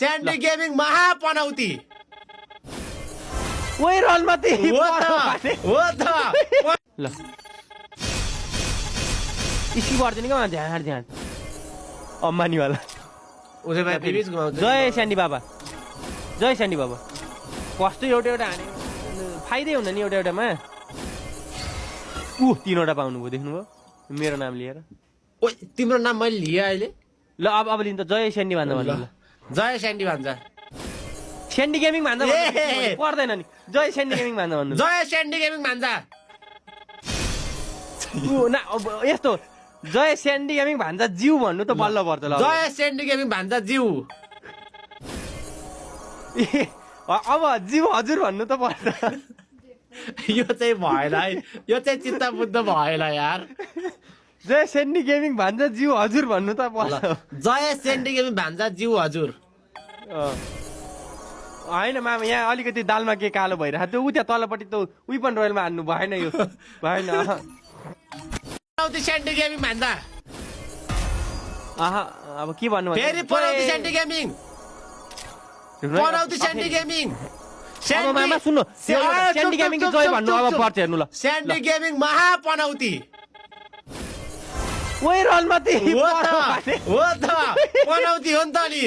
sandy gaming महापनौती ओइ रलमती हो त ल इसी गर्दैन क्या ध्यान ध्यान अम्बानीवाला उसै भाइ बिच घुमाउँछ जय स्यान्डी बाबा जय स्यान्डी बाबा कस्तो एउटा एउटा हाने फाइदै हुँदैन नि एउटा एउटामा तीनवटा पाउनुभयो देख्नुभयो मेरो नाम लिएर ओइ तिम्रो नाम मैले लिएँ अहिले ल अब लिनु त जय स्यान्डी भन्दा भन्नु ल जय स्यान्डी भन्छ स्यान्डी गेमिङ भन्दा पर्दैन नि जय स्यान्डी गेमिङ भन्दा भन्नु जय स्यान्डी गेमिङ भन्छ ना अब यस्तो जय स्यान्डी गेमिङ भन्छ जिउ भन्नु त बल्ल पर्छ ल जय स्यान्डी गेमिङ भन्छ जिउ अब जिउ हजुर भन्नु त पर्छ यो चाहिँ भएन है यो चाहिँ चित्त बुद्ध भएन यार जय स्यान्डी गेमिङ भन्छ जिउ हजुर भन्नु त पर्छ जय स्यान्डी गेमिङ भन्छ जिउ हजुर होइन मामा यहाँ अलिकति दालमा के कालो भइरहेको त्यो त्यहाँ तलपट्टि त विपन रोयलमा हान्नु भएन यो भएन स्यान्डी गेमिङ भन्छ अब के भन्नु फेरि पनौती स्यान्डी गेमिङ पनौती स्यान्डी गेमिङ मामा सुन्नु स्यान्डी गेमिङ जय भन्नु अब पर्छ हेर्नु ल स्यान्डी गेमिङ महापनौती ओइ रलमती हो त पनौती हो नि त नि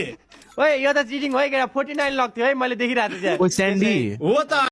ओइ यो त चिटिङ हो है 49 लग्थ्यो है मैले देखिरहेको थिएँ ओ स्यान्डी हो त